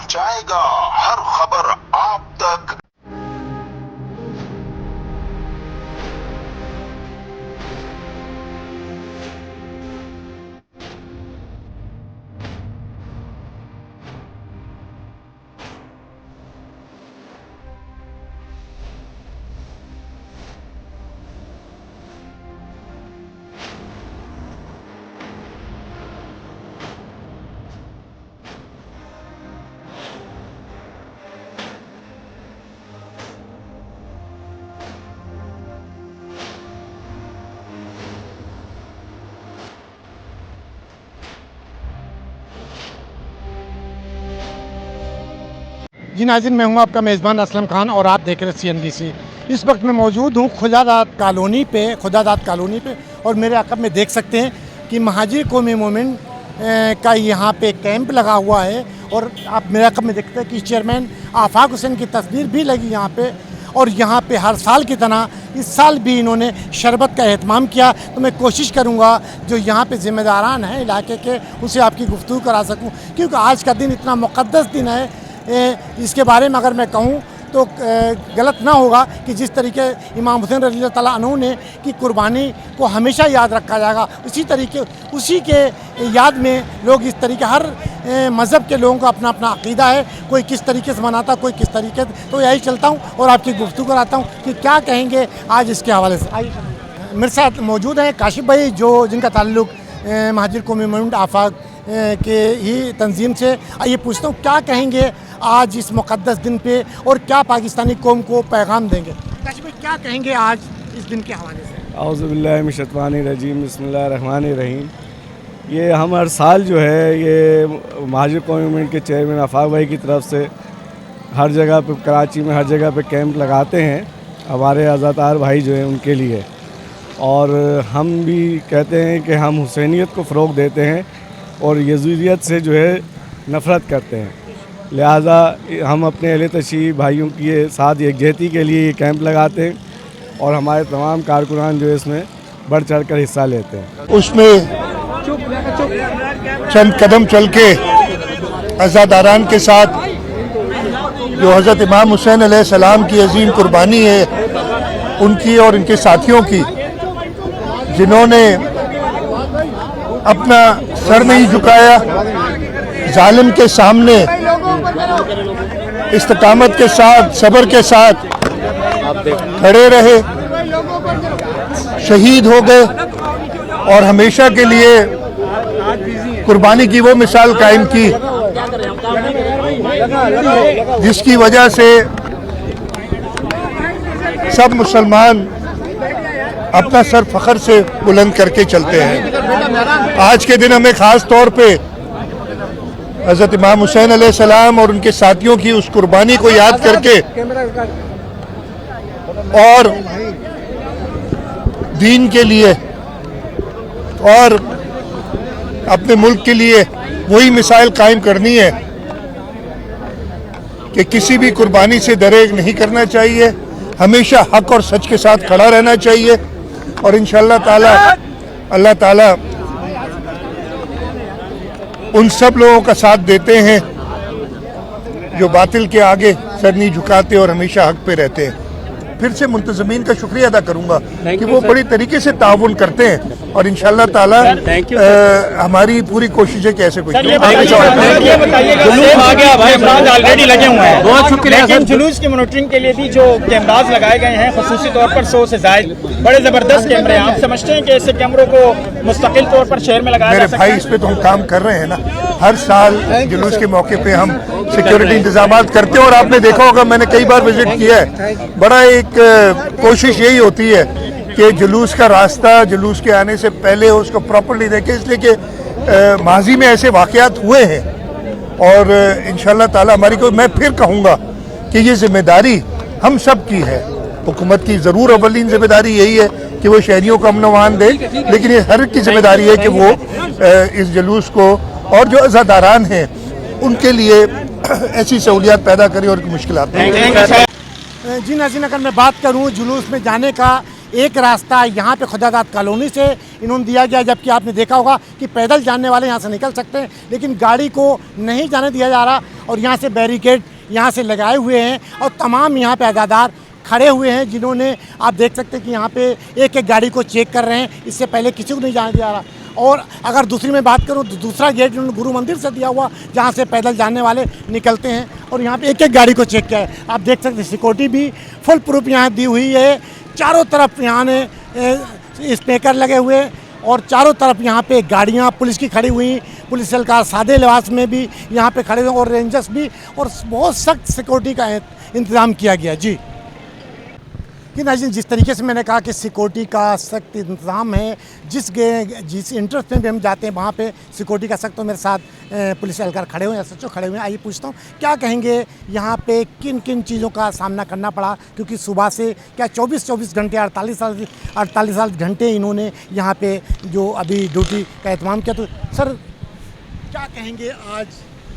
पहुंचाएगा हर खबर आप तक। जी नाज़रीन, मैं हूं आपका मेज़बान असलम खान और आप देख रहे हैं CNBC। इस वक्त मैं मौजूद हूं खुदादाद कॉलोनी पे और मेरे अक़ब में देख सकते हैं कि महाजिर कौमी मूवमेंट का यहाँ पे कैंप लगा हुआ है और आप मेरे अक़ब में देखते हैं कि चेयरमैन आफाक हुसैन की तस्वीर भी लगी यहाँ पे। और यहाँ पे हर साल की तरह इस साल भी इन्होंने शरबत का एहतमाम किया। तो मैं कोशिश करूँगा जो यहाँ पे ज़िम्मेदारान हैं इलाके के उनसे आपकी गुफ्तगू करा सकूँ, क्योंकि आज का दिन इतना मुक़द्दस दिन है। इसके बारे में अगर मैं कहूँ तो गलत ना होगा कि जिस तरीके इमाम हुसैन रज़ी अल्लाह तआला अन्हु ने कि कुर्बानी को हमेशा याद रखा जाएगा, उसी के याद में लोग इस तरीके हर मज़हब के लोगों का अपना अपना अक़ीदा है, कोई किस तरीके से मनाता, कोई किस तरीके से। तो यही चलता हूँ और आपकी गुफ्तगू कराता हूँ कि क्या कहेंगे आज इसके हवाले से। आइए मेरे साथ मौजूद हैं काशिफ भाई, जो जिनका ताल्लुक़ महाजिर कौमी मूवमेंट आफाक के ही तंजीम से। आइए पूछता हूँ क्या कहेंगे आज इस मुक़द्दस दिन पे और क्या पाकिस्तानी कौम को पैगाम देंगे। काशिफ भाई क्या कहेंगे आज इस दिन के हवाले से। औज़ु बिल्लाहि मिनश शैतानिर रजीम, बिस्मिल्लाहिर रहमानिर रहीम। ये हम हर साल जो है ये महाजिर कौमी मूवमेंट के चेयरमैन आफाक भाई की तरफ से हर जगह पे कराची में हर जगह पे कैंप लगाते हैं हमारे अज़ादार भाई जो हैं उनके लिए। और हम भी कहते हैं कि हम हुसैनियत को फ़रोग़ देते हैं और यज़ीदियत से जो है नफ़रत करते हैं, लिहाजा हम अपने अहले तशरीफ़ भाइयों के साथ यकजहती के लिए ये कैंप लगाते हैं और हमारे तमाम कारकुनान जो है इसमें बढ़ चढ़ कर हिस्सा लेते हैं। उसमें चंद कदम चल के अज़ादारान के साथ जो हज़रत इमाम हुसैन अलैहिस्सलाम की अजीम कुर्बानी है उनकी और इनके साथियों की, जिन्होंने अपना सर नहीं झुकाया, जालिम के सामने इस्तिकामत के साथ सब्र के साथ खड़े रहे, शहीद हो गए और हमेशा के लिए कुर्बानी की वो मिसाल कायम की जिसकी वजह से सब मुसलमान अपना सर फख्र से बुलंद करके चलते हैं। आज के दिन हमें ख़ास तौर पे हज़रत इमाम हुसैन अलैहिस्सलाम और उनके साथियों की उस कुर्बानी को याद करके और दीन के लिए और अपने मुल्क के लिए वही मिसाल कायम करनी है कि किसी भी कुर्बानी से दरेग नहीं करना चाहिए, हमेशा हक और सच के साथ खड़ा रहना चाहिए। और इंशाअल्लाह ताला अल्लाह ताला उन सब लोगों का साथ देते हैं जो बातिल के आगे सर नहीं झुकाते और हमेशा हक पे रहते हैं। फिर से मुंतज़मीन का शुक्रिया अदा करूंगा कि वो बड़ी तरीके से ताउन करते हैं और इंशाअल्लाह ताला हमारी पूरी कोशिश है कि ऐसे कुछ ऑलरेडी लगे हुए हैं। बहुत शुक्रिया। लेकिन जुलूस की मॉनिटरिंग के लिए भी जो कैमराज लगाए गए हैं खुसूसी तौर पर 100 से ज़ायद बड़े ज़बरदस्त कैमरे हैं, आप समझते हैं कि ऐसे कैमरों को मुस्तकिल तौर पर शहर में लगाया जा सकता है? मेरे भाई, इस पे तो हम काम कर रहे हैं ना। हर साल जुलूस के मौके पे हम सिक्योरिटी इंतजाम करते हैं और आपने देखा होगा, मैंने कई बार विजिट किया है। बड़ा एक कोशिश यही होती है कि जुलूस का रास्ता जुलूस के आने से पहले उसको प्रॉपर्ली देखें, इसलिए कि माजी में ऐसे वाक़यात हुए हैं और इंशाअल्लाह ताला हमारी को मैं फिर कहूँगा कि ये जिम्मेदारी हम सब की है। हुकूमत की ज़रूर अवलीन जिम्मेदारी यही है कि वो शहरियों को अमन व अमान दे, लेकिन ये हर की जिम्मेदारी है कि वो इस जुलूस को और जो अज़ादारान हैं उनके लिए ऐसी सहूलियात पैदा करें और मुश्किलात। जी नाज़रीन, अगर मैं बात करूँ जुलूस में जाने का एक रास्ता यहाँ पे खुदादाद कॉलोनी से इन्होंने दिया गया, जबकि आपने देखा होगा कि पैदल जाने वाले यहाँ से निकल सकते हैं, लेकिन गाड़ी को नहीं जाने दिया जा रहा और यहाँ से बैरिकेड यहाँ से लगाए हुए हैं और तमाम यहाँ पे अदादार खड़े हुए हैं, जिन्होंने आप देख सकते हैं कि यहाँ पे एक एक गाड़ी को चेक कर रहे हैं। इससे पहले किसी को नहीं जाने दिया रहा। और अगर दूसरी मैं बात करूँ तो दूसरा गेट उन्होंने गुरु मंदिर से दिया हुआ, जहाँ से पैदल जाने वाले निकलते हैं और यहाँ पे एक एक गाड़ी को चेक किया है। आप देख सकते हैं सिक्योरिटी भी फुल प्रूफ यहाँ दी हुई है। चारों तरफ यहाँ ने स्पीकर लगे हुए और चारों तरफ यहाँ पे गाड़ियाँ पुलिस की खड़ी हुई, पुलिस एहलकार सादे लिबास में भी यहाँ पे खड़े हुए और रेंजर्स भी, और बहुत सख्त सिक्योरिटी का इंतज़ाम किया गया। जी कि नाज़रीन, जिस तरीके से मैंने कहा कि सिक्योरिटी का सख्त इंतज़ाम है, जिस इंटरेस्ट में भी हम जाते हैं वहाँ पे सिक्योरिटी का सख्त। तो मेरे साथ पुलिस एहलकार खड़े हुए हैं, एसएचओ खड़े हुए हैं। आइए पूछता हूँ क्या कहेंगे यहाँ पे किन किन चीज़ों का सामना करना पड़ा, क्योंकि सुबह से क्या 24 घंटे 48 घंटे इन्होंने यहाँ पे जो अभी ड्यूटी का एहतमाम किया। तो सर क्या कहेंगे आज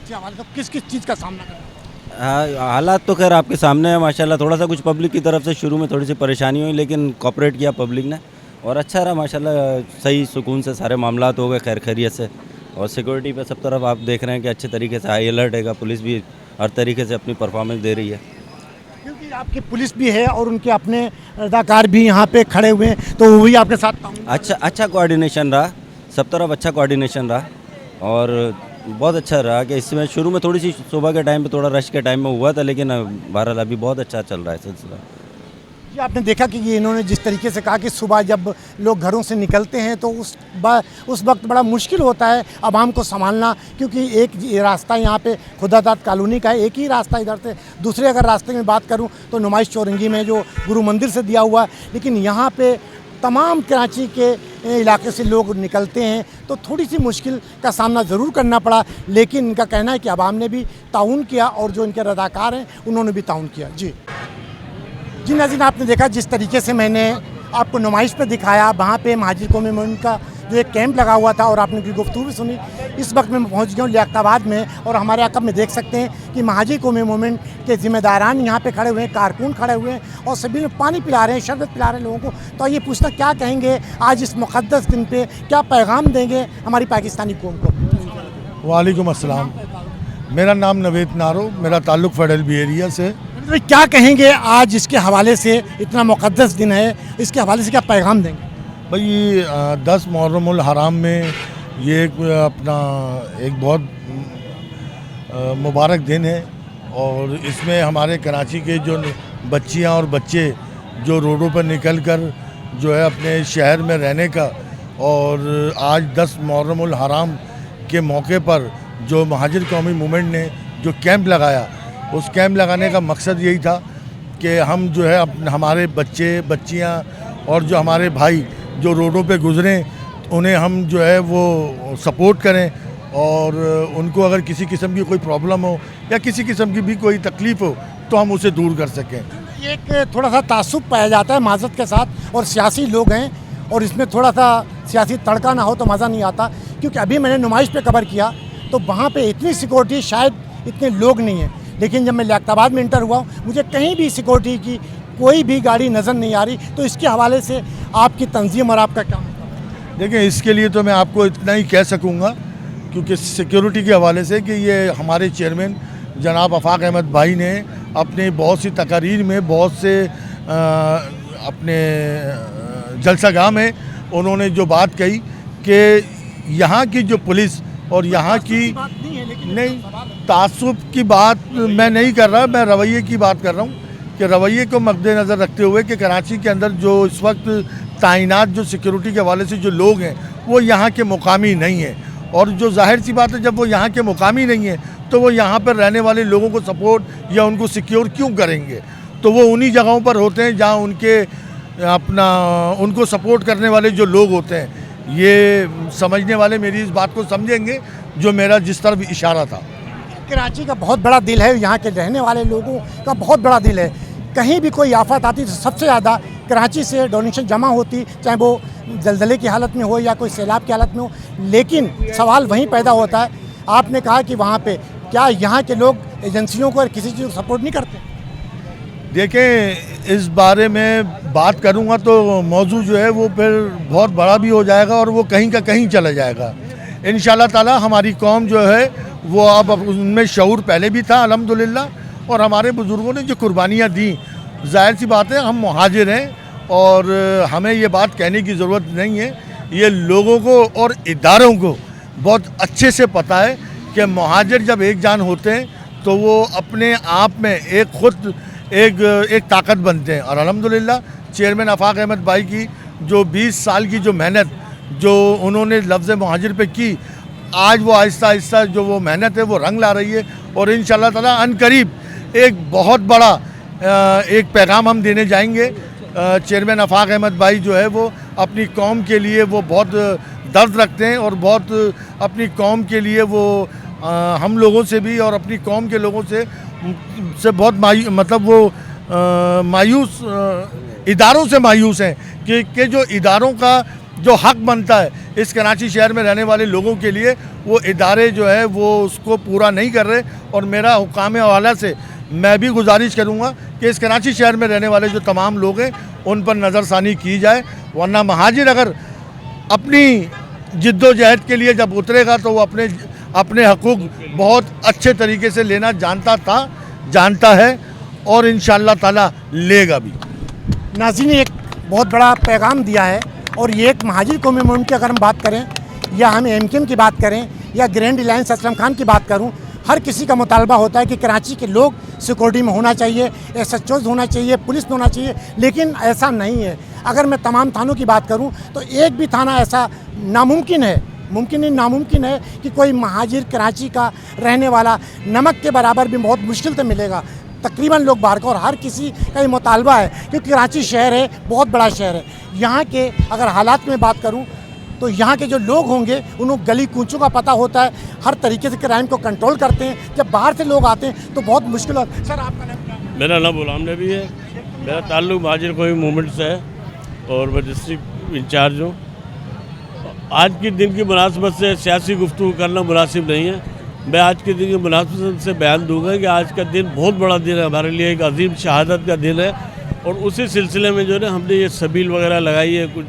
के हवाले से किस किस चीज़ का सामना करना? हालात तो खैर आपके सामने है माशाल्लाह। थोड़ा सा कुछ पब्लिक की तरफ से शुरू में थोड़ी सी परेशानी हुई, लेकिन कोऑपरेट किया पब्लिक ने और अच्छा रहा माशाल्लाह। सही सुकून से सारे मामलात हो गए खैर खैरियत से। और सिक्योरिटी पे सब तरफ आप देख रहे हैं कि अच्छे तरीके से हाई अलर्ट है, पुलिस भी हर तरीके से अपनी परफॉर्मेंस दे रही है, क्योंकि आपकी पुलिस भी है और उनके अपने अदाकार भी यहाँ पे खड़े हुए हैं, तो वो भी आपके साथ अच्छा कोऑर्डिनेशन रहा, सब तरफ अच्छा कोऑर्डिनेशन रहा और बहुत अच्छा रहा। कि इसमें शुरू में थोड़ी सी सुबह के टाइम पे थोड़ा रश के टाइम में हुआ था, लेकिन बहरहाल अभी बहुत अच्छा चल रहा है सिलसिला। ये आपने देखा कि ये इन्होंने जिस तरीके से कहा कि सुबह जब लोग घरों से निकलते हैं तो उस वक्त बड़ा मुश्किल होता है आवाम को संभालना, क्योंकि एक रास्ता यहाँ पे खुदादाद कॉलोनी का है, एक ही रास्ता इधर से। दूसरे अगर रास्ते में बात करूँ तो नुमाइश चौरंगी में जो गुरु मंदिर से दिया हुआ है, लेकिन यहाँ पे तमाम कराची के इलाके से लोग निकलते हैं तो थोड़ी सी मुश्किल का सामना ज़रूर करना पड़ा, लेकिन इनका कहना है कि आवाम ने भी ताउन किया और जो इनके रज़ाकार हैं उन्होंने भी ताउन किया। जी नाज़रीन, आपने देखा जिस तरीके से मैंने आपको नुमाइश पे दिखाया, वहाँ पे महाजिर कौमी मूवमेंट का जो एक कैंप लगा हुआ था और आपने उनकी गुफ्तगू भी सुनी। इस वक्त मैं पहुँच गया हूँ लियाकताबाद में और हमारे अक़ब में देख सकते हैं कि महाजिर कौमी मूवमेंट के ज़िम्मेदारान यहाँ पे खड़े हुए हैं, कारकुन खड़े हुए हैं और सभी लोग पानी पिला रहे हैं, शरबत पिला रहे हैं लोगों को। तो ये पूछना क्या कहेंगे आज इस मुक़द्दस दिन पे, क्या पैगाम देंगे हमारी पाकिस्तानी कौम को? वालेकुम अस्सलाम, मेरा नाम नवेद नारो, मेरा ताल्लुक़ फेडरल बी एरिया से। तो क्या कहेंगे आज इसके हवाले से, इतना मुक़द्दस दिन है, इसके हवाले से क्या पैगाम देंगे? भाई 10 मुहर्रमुल हराम में ये अपना एक बहुत मुबारक दिन है और इसमें हमारे कराची के जो बच्चियां और बच्चे जो रोडों पर निकलकर जो है अपने शहर में रहने का, और आज 10 मुहर्रमुल हराम के मौके पर जो महाजिर कौमी मूवमेंट ने जो कैंप लगाया, उस कैंप लगाने का मकसद यही था कि हम जो है हमारे बच्चे बच्चियां और जो हमारे भाई जो रोडों पे गुजरें उन्हें हम जो है वो सपोर्ट करें और उनको अगर किसी किस्म की कोई प्रॉब्लम हो या किसी किस्म की भी कोई तकलीफ़ हो तो हम उसे दूर कर सकें। एक थोड़ा सा तासुब पाया जाता है माज़रत के साथ, और सियासी लोग हैं और इसमें थोड़ा सा सियासी तड़का ना हो तो मज़ा नहीं आता, क्योंकि अभी मैंने नुमाइश पे कवर किया तो वहाँ पे इतनी सिक्योरिटी, शायद इतने लोग नहीं हैं, लेकिन जब मैं लियाकताबाद में इंटर हुआ मुझे कहीं भी सिक्योरिटी की कोई भी गाड़ी नज़र नहीं आ रही। तो इसके हवाले से आपकी तंजीम और आपका क्या? देखिए, इसके लिए तो मैं आपको इतना ही कह सकूँगा क्योंकि सिक्योरिटी के हवाले से कि ये हमारे चेयरमैन जनाब आफाक अहमद भाई ने अपने बहुत सी तकारीर में, बहुत से अपने जलसागाह में उन्होंने जो बात कही कि यहाँ की जो पुलिस और यहाँ की नहीं, तासुब की बात मैं नहीं कर रहा, मैं रवैये की बात कर रहा हूँ कि रवैये को मद्देनज़र रखते हुए कि कराची के अंदर जो इस वक्त तैनात जो सिक्योरिटी के हवाले से जो लोग हैं वो यहाँ के मुकामी नहीं हैं, और जो जाहिर सी बात है जब वो यहाँ के मुकामी नहीं है तो वो यहाँ पर रहने वाले लोगों को सपोर्ट या उनको सिक्योर क्यों करेंगे? तो वो उन्हीं जगहों पर होते हैं जहाँ उनको सपोर्ट करने वाले जो लोग होते हैं। ये समझने वाले मेरी इस बात को समझेंगे जो मेरा जिस तरफ इशारा था। कराची का बहुत बड़ा दिल है, यहाँ के रहने वाले लोगों का बहुत बड़ा दिल है। कहीं भी कोई आफत आती तो सबसे ज़्यादा कराची से डोनेशन जमा होती, चाहे वो जलजले की हालत में हो या कोई सैलाब की हालत में हो। लेकिन सवाल वहीं पैदा होता है, आपने कहा कि वहाँ पे क्या यहाँ के लोग एजेंसियों को और किसी चीज़ को सपोर्ट नहीं करते? देखें, इस बारे में बात करूंगा तो मौजू जो है वो फिर बहुत बड़ा भी हो जाएगा और वो कहीं का कहीं चला जाएगा। इंशाल्लाह ताला हमारी कौम जो है वो अब उनमें शऊर पहले भी था अल्हम्दुलिल्लाह, और हमारे बुज़ुर्गों ने जो कुर्बानियाँ दी, जाहिर सी बात है हम मुहाजिर हैं और हमें ये बात कहने की ज़रूरत नहीं है। ये लोगों को और इदारों को बहुत अच्छे से पता है कि मुहाजिर जब एक जान होते हैं तो वो अपने आप में एक ताकत बनते हैं। और अल्हम्दुलिल्लाह चेयरमैन आफाक अहमद भाई की जो 20 साल की जो मेहनत जो उन्होंने लफ्ज़ मुहाजिर पे की, आज वो आहिस्ता आहिस्ता जो वो मेहनत है वो रंग ला रही है। और इंशाल्लाह ताला अनकरीब एक बहुत बड़ा एक पैगाम हम देने जाएंगे। चेयरमैन आफाक अहमद भाई जो है वो अपनी कौम के लिए वो बहुत दर्द रखते हैं और बहुत अपनी कौम के लिए वो हम लोगों से भी और अपनी कौम के लोगों से बहुत मायूस इदारों से मायूस हैं कि जो इदारों का जो हक बनता है इस कराची शहर में रहने वाले लोगों के लिए, वो इदारे जो है वो उसको पूरा नहीं कर रहे। और मेरा हुकाम आला से मैं भी गुजारिश करूँगा कि इस कराची शहर में रहने वाले जो तमाम लोग हैं उन पर नज़रसानी की जाए, वरना महाजिर अगर अपनी जिद्दोजहद के लिए जब उतरेगा तो वो अपने हकूक़ बहुत अच्छे तरीके से लेना जानता है और इंशाअल्लाह ताला लेगा भी। नाज़रीन ने एक बहुत बड़ा पैगाम दिया है और ये एक महाजिर कौमी मूवमेंट की अगर हम बात करें या हम MKM की बात करें या ग्रैंड अलायंस असलम खान की बात करूं, हर किसी का मुतालबा होता है कि कराची के लोग सिक्योरिटी में होना चाहिए, SHOs होना चाहिए, पुलिस होना चाहिए, लेकिन ऐसा नहीं है। अगर मैं तमाम थानों की बात करूं तो एक भी थाना ऐसा नामुमकिन है कि कोई महाजिर कराची का रहने वाला नमक के बराबर भी बहुत मुश्किल से मिलेगा। तकरीबन लोग बाहर का, और हर किसी का ये मुतालबा है क्योंकि कराची शहर है, बहुत बड़ा शहर है। यहाँ के अगर हालात में बात करूँ तो यहाँ के जो लोग होंगे उन्हें गली कूचों का पता होता है, हर तरीके से क्राइम को कंट्रोल करते हैं। जब बाहर से लोग आते हैं तो बहुत मुश्किल होता है। सर आपका नाम क्या है? मेरा नाम गुलाम नबी है। मेरा ताल्लुक महाजिर कौमी मूवमेंट से है और मैं डिस्ट्रिक्ट इंचार्ज हूँ। आज के दिन की मुनासिबत से सियासी गुफ्तगू करना मुनासिब नहीं है। मैं आज के दिन की मुनासिबत से बयान दूंगा कि आज का दिन बहुत बड़ा दिन है हमारे लिए, एक अजीम शहादत का दिन है। और उसी सिलसिले में जो है हमने ये सबील वगैरह लगाई है, कुछ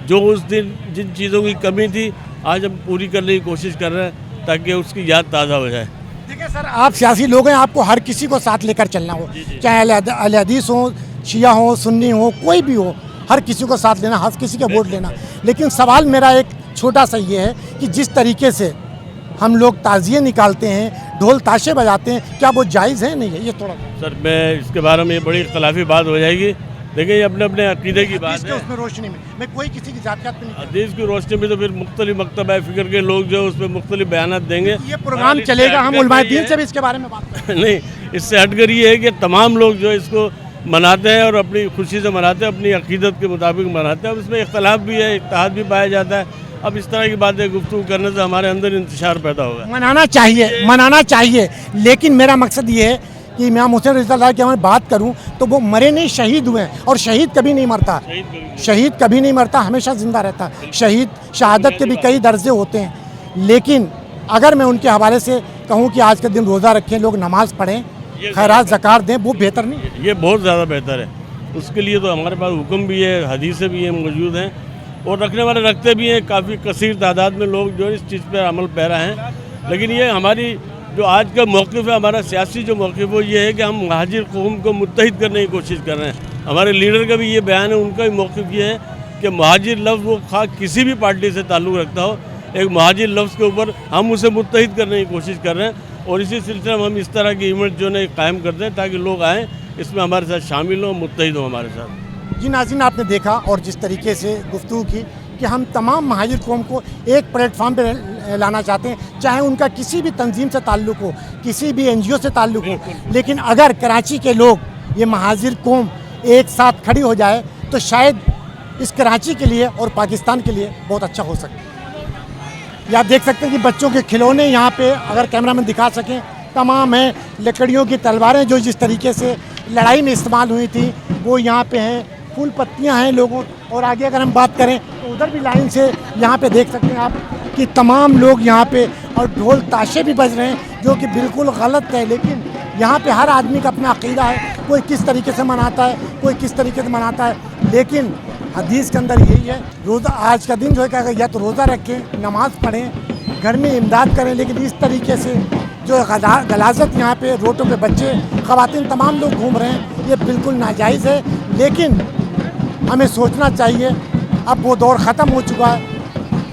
जो उस दिन जिन चीज़ों की कमी थी आज हम पूरी करने की कोशिश कर रहे हैं ताकि उसकी याद ताज़ा हो जाए। देखिए सर, आप सियासी लोग हैं, आपको हर किसी को साथ लेकर चलना हो, चाहे अहले हदीस हो, शिया हो, सुन्नी हो, कोई भी हो, हर किसी को साथ लेना, हर किसी का वोट लेना। लेकिन सवाल मेरा एक छोटा सा ये है कि जिस तरीके से हम लोग ताज़िए निकालते हैं, ढोल ताशे बजाते हैं, क्या वो जायज़ है नहीं है? ये थोड़ा सर मैं इसके बारे में ये बड़ी इख्तलाफी बात हो जाएगी। देखिए ये अपने अपने अकीदे की बात है। उसमें रोशनी में मैं कोई किसी की जात पे नहीं, हदीस की रोशनी में तो फिर मुख्तलिफ मकतबा फ़िक्र के लोग जो उसमें मुख्तलिफ बयान देंगे। ये प्रोग्राम चलेगा, हम उलमाए दीन से भी इसके बारे में बात करेंगे। नहीं, इससे हटकर ये है कि तमाम लोग जो इसको मनाते हैं और अपनी खुशी से मनाते हैं, अपनी अकीदत के मुताबिक मनाते हैं। अब इसमें इख्तलाफ भी है, इत्तेहाद भी पाया जाता है। अब इस तरह की बातें गुफ्तगू करने से हमारे अंदर इंतशार पैदा होगा। मनाना चाहिए, लेकिन मेरा मकसद ये है कि इमाम हुसैन रज़ियल्लाहु की मैं बात करूं तो वो मरे नहीं, शहीद हुए हैं। और शहीद कभी नहीं मरता, हमेशा ज़िंदा रहता है। शहीद शहादत के भी कई दर्जे होते हैं। लेकिन अगर मैं उनके हवाले से कहूं कि आज के दिन रोज़ा रखें, लोग नमाज़ पढ़ें, खैरात ज़कात दें, वो बेहतर नहीं? ये बहुत ज़्यादा बेहतर है। उसके लिए तो हमारे पास हुक्म भी है, हदीसें भी हैं, मौजूद हैं और रखने वाले रखते भी हैं। काफ़ी कसीर तादाद में लोग जो है इस चीज़ पर अमल पैरा हैं। लेकिन ये हमारी जो आज का मौक़िफ़ है, हमारा सियासी जो मौक़िफ़ वो ये है कि हम महाजिर कौम को मुत्तहिद करने की कोशिश कर रहे हैं। हमारे लीडर का भी ये बयान है, उनका भी मौक़िफ़ ये है कि महाजिर लफ्ज़ वो खा किसी भी पार्टी से ताल्लुक़ रखता हो, एक महाजिर लफ्ज़ के ऊपर हम उसे मुत्तहिद करने की कोशिश कर रहे हैं। और इसी सिलसिले में हम इस तरह की इवेंट जो है कायम करते हैं ताकि लोग आएँ, इसमें हमारे साथ शामिल हों, मुत्तहिद हों हमारे साथ। जी नाज़रीन, आपने देखा और जिस तरीके से गुफ्तगू की कि हम तमाम महाजिर कौम को एक प्लेटफॉर्म पे लाना चाहते हैं, चाहे उनका किसी भी तंजीम से ताल्लुक़ हो, किसी भी NGO से ताल्लुक़ हो। लेकिन अगर कराची के लोग, ये महाजिर कौम एक साथ खड़ी हो जाए तो शायद इस कराची के लिए और पाकिस्तान के लिए बहुत अच्छा हो सकता है। ये आप देख सकते हैं कि बच्चों के खिलौने यहाँ पे अगर कैमरामैन दिखा सकें तमाम हैं। लकड़ियों की तलवारें जो जिस तरीके से लड़ाई में इस्तेमाल हुई थी वो यहाँ पे हैं। फूल पत्तियाँ हैं लोगों। और आगे अगर हम बात करें तो उधर भी लाइन से यहाँ पे देख सकते हैं आप कि तमाम लोग यहाँ पे, और ढोल ताशे भी बज रहे हैं जो कि बिल्कुल गलत है। लेकिन यहाँ पे हर आदमी का अपना अक़ीदा है। कोई किस तरीके से मनाता है, कोई किस तरीके से मनाता है, लेकिन हदीस के अंदर यही है, रोज़ा आज का दिन जो है क्या या तो रोज़ा रखें, नमाज पढ़ें, घर में इमदाद करें, लेकिन इस तरीके से जो गलाजत यहाँ पे रोडों पे बच्चे ख़वातीन तमाम लोग घूम रहे हैं, ये बिल्कुल नाजायज़ है। लेकिन हमें सोचना चाहिए, अब वो दौर ख़त्म हो चुका है,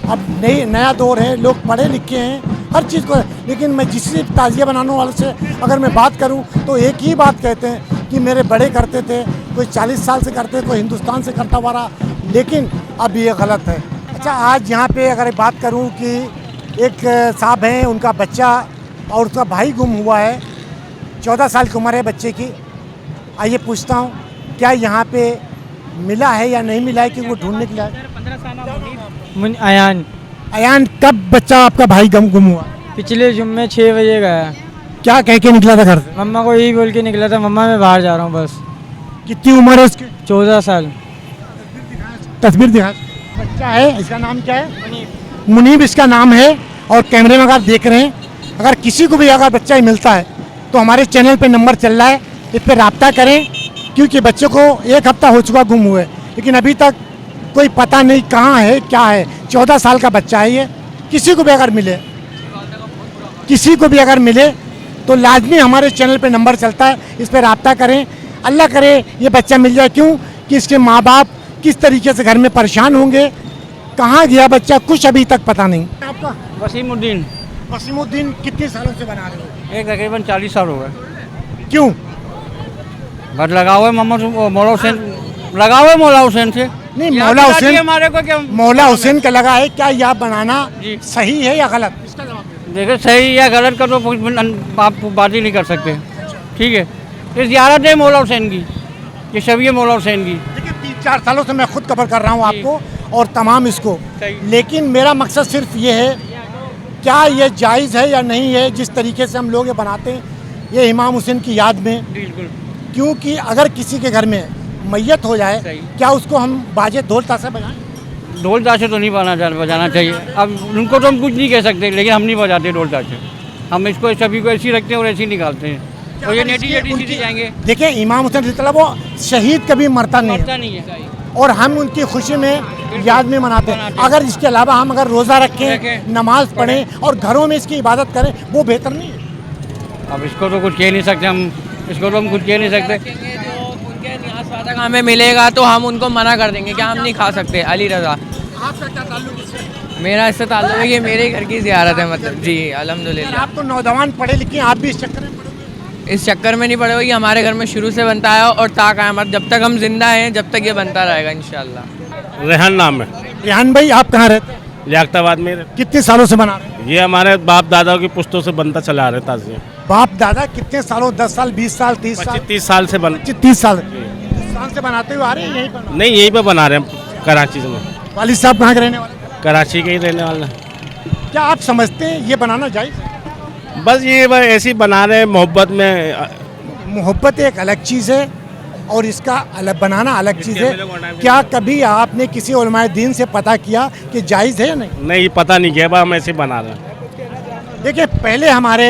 अब नया दौर है, लोग पढ़े लिखे हैं हर चीज़ को। लेकिन मैं जिस ताज़िया बनाने वाले से अगर मैं बात करूं तो एक ही बात कहते हैं कि मेरे बड़े करते थे, कोई 40 साल से करते, कोई हिंदुस्तान से करता हुआ रहा, लेकिन अब ये गलत है। अच्छा, आज यहाँ पे अगर बात करूँ कि एक साहब हैं, उनका बच्चा और उसका भाई गुम हुआ है, 14 साल की उम्र है बच्चे की। आइए पूछता हूँ, क्या यहाँ पे मिला है या नहीं मिला है कि वो ढूंढने के लिए? अयान अयान, कब बच्चा आपका भाई गुम हुआ? पिछले जुम्मे 6 बजे गया। क्या कह के निकला था घर से? मम्मा को यही बोल के निकला था, मम्मा मैं बाहर जा रहा हूँ बस। कितनी उम्र है उसकी? 14 साल। तस्वीर दिखा। बच्चा है, इसका नाम क्या है? मुनीब इसका नाम है। और कैमरे में अगर देख रहे हैं, अगर किसी को भी अगर बच्चा ही मिलता है तो हमारे चैनल पे नंबर चल रहा है, इस पर रब्ता करें, क्योंकि बच्चे को 1 हफ्ता हो चुका गुम हुए, लेकिन अभी तक कोई पता नहीं कहाँ है, क्या है। 14 साल का बच्चा है ये। किसी को भी अगर मिले, किसी को भी अगर मिले तो लाजमी हमारे चैनल पे नंबर चलता है, इस पर रब्ता करें। अल्लाह करे ये बच्चा मिल जाए, क्यों कि इसके माँ बाप किस तरीके से घर में परेशान होंगे। कहाँ गया बच्चा, कुछ अभी तक पता नहीं। आपका? वसीमुद्दीन। वसीमुद्दीन, कितने सालों से बना रहे हो? एक तकरीबन 40 साल हो गए। क्यों? बस लगा हुआ है मौला हुसैन, लगा हुआ है मौला हुसैन से। नहीं, मौला हुसैन, हमारे को क्या मौला हुसैन का लगा है, क्या यह बनाना सही है या गलत? देखो सही या गलत का तो आप बात ही नहीं कर सकते, ठीक है। ये ज़ियारत है मौला हुसैन की, ये शबीए मौला हुसैन की। देखिए 3-4 सालों से मैं खुद कवर कर रहा हूँ आपको और तमाम इसको, लेकिन मेरा मकसद सिर्फ ये है, क्या ये जायज़ है या नहीं है जिस तरीके से हम लोग ये बनाते हैं, ये इमाम हुसैन की याद में। बिल्कुल। क्योंकि अगर किसी के घर में मैयत हो जाए, क्या उसको हम बाजे ढोल ताशा बजाएं? ढोल ताशे तो नहीं बजाना चाहिए। अब उनको तो हम कुछ नहीं कह सकते, लेकिन हम नहीं बजाते ढोल ताशे। हम इसको सभी को ऐसे ही रखते हैं और ऐसे ही निकालते हैं, और ये नेटी सीधी जाएंगे। देखिए इमाम हुसैन मतलब वो शहीद कभी मरता नहीं है, और हम उनकी खुशी में याद में मनाते हैं। अगर इसके अलावा हम अगर रोज़ा रखें, नमाज पढ़ें और घरों में इसकी इबादत करें, वो बेहतर नहीं है। अब इसको तो कुछ कह नहीं सकते हम, इसको तो हम कुछ कह नहीं सकते। हमें मिलेगा तो हम उनको मना कर देंगे, क्या हम नहीं खा सकते। अली रज़ा। आपका क्या ताल्लुक इससे? मेरा इससे ताल्लुक है कि मेरे घर की ज़ियारत है, मतलब जी अल्हम्दुलिल्लाह। आप तो नौजवान पढ़े लिखे, आप भी इस चक्कर में पढ़ोगे? इस चक्कर में नहीं पड़े, ये हमारे घर में शुरू से बनता है और ताक़यामत जब तक हम जिंदा हैं जब तक ये बनता रहेगा इंशाल्लाह। रेहान नाम है। रेहान भाई, आप कहाँ रहते हैं? लियाकताबाद में। कितने सालों से बना रहे हैं? ये हमारे बाप दादा की पुश्तों से बनता चला आ रहे ताज़िया। बाप दादा कितने सालों? 10 साल, 20 साल, 30 साल? 25-30 साल से 30 साल हिंदुस्तान से बनाते हुए आ रहे हैं, यहीं पर? नहीं, यहीं पे बना रहे हैं कराची में। वालिद साहब कहाँ के रहने वाले? कराची के ही रहने वाला। क्या आप समझते हैं ये बनाना जायज़? बस ये ऐसे ही बना रहे हैं मोहब्बत में। मोहब्बत एक अलग चीज़ है और इसका अलग बनाना अलग चीज़ है। क्या कभी आपने किसी उलमाए दीन से पता किया कि जायज़ है या नहीं? नहीं, पता नहीं किया, हम ऐसे बना रहे हैं। देखिए पहले हमारे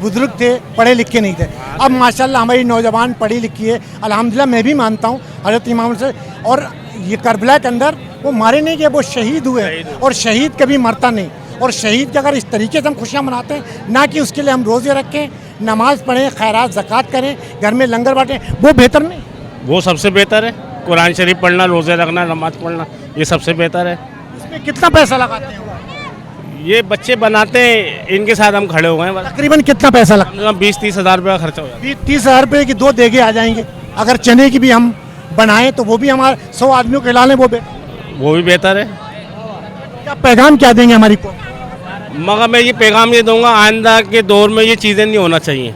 बुजुर्ग थे, पढ़े लिखे नहीं थे। अब माशाल्लाह हमारी नौजवान पढ़ी लिखी है, अल्हम्दुलिल्लाह। मैं भी मानता हूँ हज़रत इमाम से। और ये करबला के अंदर वो मारे नहीं गए, वो शहीद हुए, और शहीद कभी मरता नहीं। और शहीद के अगर इस तरीके से हम खुशियाँ मनाते हैं, ना कि उसके लिए हम रोज़े रखें, नमाज पढ़ें, खैरात ज़कात करें, घर में लंगर बांटें, वो बेहतर नहीं? वो सबसे बेहतर है। कुरान शरीफ पढ़ना, रोज़े रखना, नमाज पढ़ना, ये सबसे बेहतर है। इसमें कितना पैसा लगाते हैं? ये बच्चे बनाते हैं, इनके साथ हम खड़े हो गए हैं। तकरीबन कितना पैसा लगता है? 20-30 हज़ार रुपये का खर्चा हो जाता है। 30 हज़ार रुपये की 2 देगे आ जाएंगे। अगर चने की भी हम बनाएं तो वो भी हमारे 100 आदमियों को खिला लें, वो भी बेहतर है। क्या पैगाम क्या देंगे हमारी को? मगर मैं ये पैगाम ये दूंगा, आइंदा के दौर में ये चीज़ें नहीं होना चाहिए,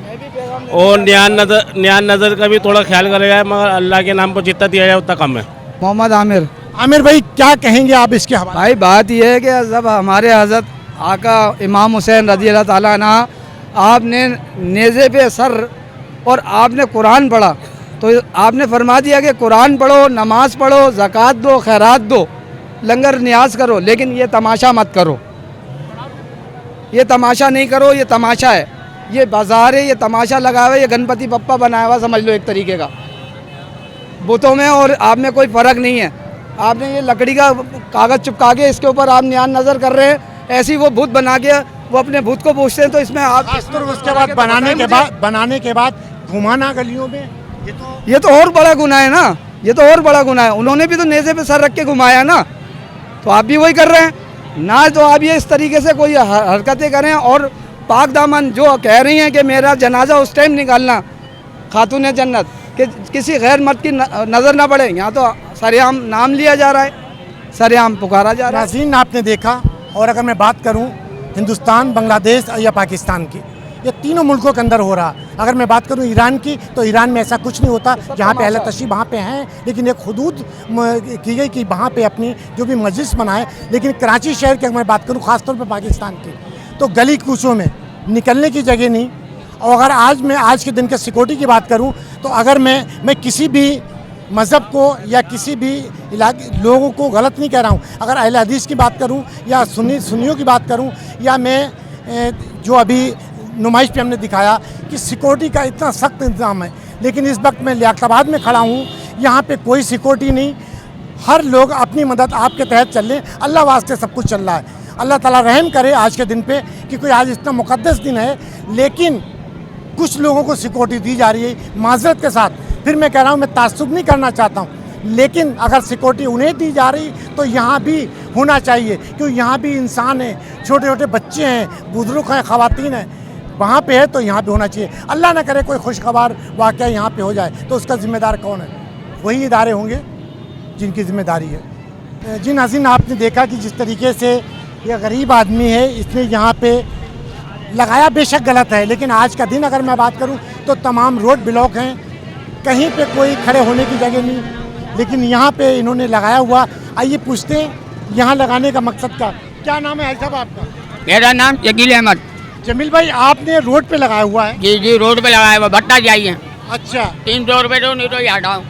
और न्याय नज़र का भी थोड़ा ख्याल करा जाए। मगर अल्लाह के नाम पर जितना दिया जाए उतना कम है। मोहम्मद आमिर। आमिर भाई, क्या कहेंगे आप इसके हवाले? भाई बात यह है कि जब हमारे हज़रत आका इमाम हुसैन रज़ी अल्लाह ताला अन्हु, आपने नेज़े पे सर और आपने कुरान पढ़ा, तो आपने फरमा दिया कि कुरान पढ़ो, नमाज पढ़ो, ज़कात दो, खैरात दो, लंगर न्याज करो, लेकिन ये तमाशा मत करो। ये तमाशा नहीं करो, ये तमाशा है। ये बाजार है, ये तमाशा लगा हुआ है, ये गणपति बप्पा बनाया हुआ समझ लो एक तरीके का। बुतों में और आप में कोई फ़र्क नहीं है। आपने ये लकड़ी का कागज़ चिपका के इसके ऊपर आप न्यान नज़र कर रहे हैं, ऐसे ही वो भूत बना के वो अपने भूत को पूछते हैं। तो इसमें आप उसके बाद बनाने के बाद घुमाना गलियों में, ये तो और बड़ा गुनाह है ना, ये तो और बड़ा गुनाह है। उन्होंने भी तो नेज़े पे सर रख के घुमाया ना, तो आप भी वही कर रहे हैं ना। तो आप ये इस तरीके से कोई हरकतें करें और पाक दामन जो कह रही हैं कि मेरा जनाजा उस टाइम निकालना खातून जन्नत कि किसी गैर मर्द की नज़र ना पड़े, यहाँ तो सरेआम नाम लिया जा रहा है, सरेआम पुकारा जा रहा है। नाज़रीन आपने देखा, और अगर मैं बात करूं हिंदुस्तान, बांग्लादेश या पाकिस्तान की, ये तीनों मुल्कों के अंदर हो रहा। अगर मैं बात करूं ईरान की, तो ईरान में ऐसा कुछ नहीं होता। जहाँ पे अहले तशरीफ़ वहाँ पे हैं, लेकिन एक हुदूद की गई कि वहाँ पे अपनी जो भी मस्जिद बनाए। लेकिन कराची शहर की अगर मैं बात करूँ ख़ासतौर पर पाकिस्तान की, तो गली कूचों में निकलने की जगह नहीं। और अगर आज के दिन के सिक्योरिटी की बात करूं, तो अगर मैं किसी भी मज़हब को या किसी भी इलाके लोगों को गलत नहीं कह रहा हूं, अगर अहले हदीस की बात करूं या सुन्नियों की बात करूं, या मैं जो अभी नुमाइश पे हमने दिखाया कि सिक्योरिटी का इतना सख्त इंतज़ाम है, लेकिन इस वक्त मैं लियाकताबाद में खड़ा हूँ, यहाँ पे कोई सिक्योरिटी नहीं। हर लोग अपनी मदद आपके तहत चल रहे हैं। अल्लाह वास्ते सब कुछ चल रहा है। अल्लाह ताला रहम करे आज के दिन पे, क्योंकि आज इतना मुक़द्दस दिन है, लेकिन कुछ लोगों को सिक्योरिटी दी जा रही है माजरत के साथ। फिर मैं कह रहा हूँ, मैं तासुब नहीं करना चाहता हूँ, लेकिन अगर सिक्योरिटी उन्हें दी जा रही तो यहाँ भी होना चाहिए, क्योंकि यहाँ भी इंसान हैं, छोटे छोटे बच्चे हैं, बुजुर्ग हैं, ख़वातीन हैं, वहाँ पे है तो यहाँ पे होना चाहिए। अल्लाह ना करे कोई खुशखबर वाक़या यहाँ पे हो जाए, तो उसका ज़िम्मेदार कौन है? वही इदारे होंगे जिनकी ज़िम्मेदारी है। जी नाज़रीन, आपने देखा कि जिस तरीके से ये गरीब आदमी है, इसने यहाँ पे लगाया, बेशक गलत है, लेकिन आज का दिन अगर मैं बात करूं तो तमाम रोड ब्लॉक हैं, कहीं पे कोई खड़े होने की जगह नहीं, लेकिन यहाँ पे इन्होंने लगाया हुआ। आइए पूछते हैं यहाँ लगाने का मकसद क्या नाम है साहब आपका? मेरा नाम जकील अहमद। जमील भाई, आपने रोड पे लगाया हुआ है? जी, रोड पे लगाया हुआ, भट्टा जाइए। अच्छा, 300 रुपये दो, नहीं तो ये हटाओ।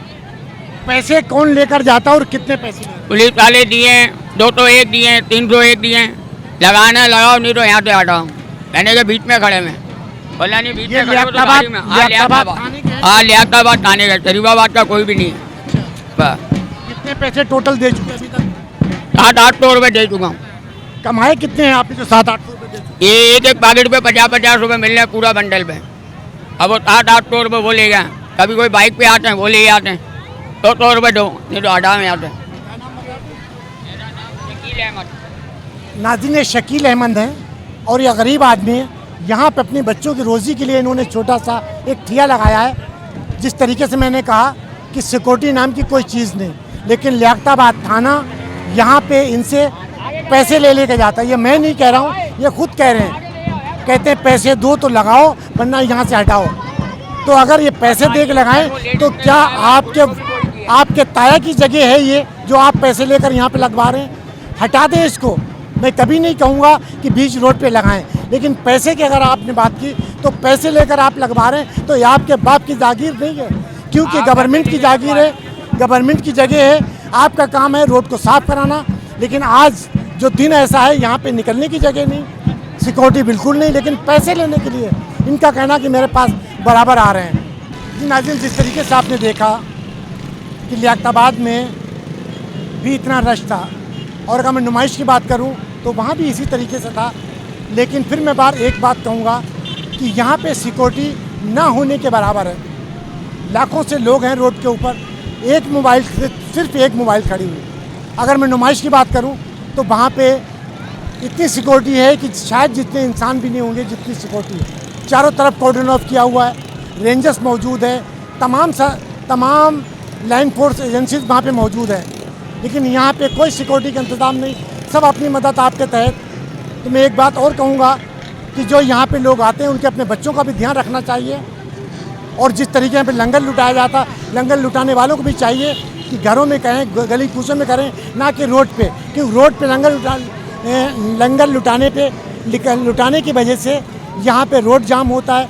पैसे कौन लेकर जाता और कितने पैसे? पुलिस वाले दिए, 201 दिए, 301 दिए। लगाना लगाओ, नहीं तो यहाँ से हटाओ। मैंने के बीच में खड़े में बोला नहीं, बीच में खड़े हो तो गाड़ी में। हाँ, लियाकताबाद थाने का, शरीफाबाद का कोई भी नहीं है। कितने पैसे टोटल दे चुके अभी तक? 700-800 रुपये दे चुका हूँ। कमाए कितने हैं आपने जो 700-800 रुपये दे चुके? ये एक पैकेट पे 50-50 रुपये मिल रहे हैं पूरा बंडल पे। अब वो 700-800 रुपये वो ले गया। कभी कोई बाइक पे आते हैं वो ले आते हैं, 100 रुपये दो, नहीं तो हटाओ यहाँ से। शकील अहमद। नाज़रीन, शकील अहमद हैं और यह गरीब आदमी है। यहाँ पे अपने बच्चों की रोज़ी के लिए इन्होंने छोटा सा एक ठिया लगाया है। जिस तरीके से मैंने कहा कि सिक्योरिटी नाम की कोई चीज़ नहीं, लेकिन लियाकताबाद थाना यहाँ पे इनसे पैसे ले लेके जाता है। ये मैं नहीं कह रहा हूँ, ये खुद कह रहे हैं, कहते हैं पैसे दो तो लगाओ, वरना यहाँ से हटाओ। तो अगर ये पैसे दे के लगाएं तो क्या आपके ताया की जगह है ये जो आप पैसे लेकर यहाँ पे लगवा रहे हैं? हटा दें इसको। मैं कभी नहीं कहूँगा कि बीच रोड पे लगाएं, लेकिन पैसे की अगर आपने बात की तो पैसे लेकर आप लगवा रहे हैं तो ये आपके बाप की जागीर नहीं है, क्योंकि गवर्नमेंट की जागीर है, गवर्नमेंट की जगह है। आपका काम है रोड को साफ कराना, लेकिन आज जो दिन ऐसा है यहाँ पे निकलने की जगह नहीं, सिक्योरिटी बिल्कुल नहीं, लेकिन पैसे लेने के लिए इनका कहना कि मेरे पास बराबर आ रहे हैं। जी नाज़रीन, जिस तरीके से आपने देखा कि लियाकताबाद में भी इतना रश था, और अगर मैं नुमाइश की बात करूं तो वहाँ भी इसी तरीके से था। लेकिन फिर मैं एक बात कहूँगा कि यहाँ पे सिक्योरिटी ना होने के बराबर है। लाखों से लोग हैं रोड के ऊपर, एक मोबाइल, सिर्फ एक मोबाइल खड़ी हुई। अगर मैं नुमाइश की बात करूँ तो वहाँ पे इतनी सिक्योरिटी है कि शायद जितने इंसान भी नहीं होंगे जितनी सिक्योरिटी है। चारों तरफ कॉर्डन ऑफ किया हुआ है, रेंजर्स मौजूद है, तमाम लाइन फोर्स एजेंसीज वहाँ पे मौजूद है, लेकिन यहाँ पे कोई सिक्योरिटी का इंतज़ाम नहीं, सब अपनी मदद आपके तहत। तो मैं एक बात और कहूँगा कि जो यहाँ पे लोग आते हैं उनके अपने बच्चों का भी ध्यान रखना चाहिए, और जिस तरीके पे लंगर लुटाया जाता, लंगर लुटाने वालों को भी चाहिए कि घरों में करें, गली कूचों में करें, ना कि रोड पे, क्योंकि रोड पे लंगर लुटाने की वजह से यहाँ पे रोड जाम होता है।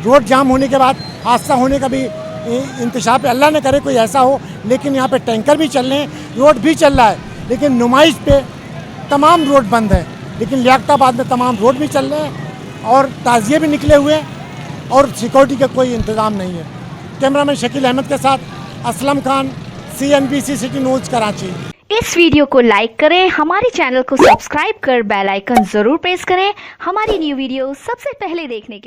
रोड जाम होने के बाद हादसा होने का भी इंतशार पे, अल्लाह न करे कोई ऐसा हो। लेकिन यहाँ पे टैंकर भी चल रहे हैं, रोड भी चल रहा है, लेकिन नुमाइश पे तमाम रोड बंद है, लेकिन लियाकताबाद में तमाम रोड भी चल रहे हैं। और ताज़िए भी निकले हुए और सिक्योरिटी का कोई इंतज़ाम नहीं है। कैमरामैन शकील अहमद के साथ Aslam Khan, CNBC city news Karachi. इस वीडियो को लाइक करें, हमारे चैनल को सब्सक्राइब कर बेल आइकन जरूर प्रेस करें हमारी न्यू वीडियो सबसे पहले देखने के लिए।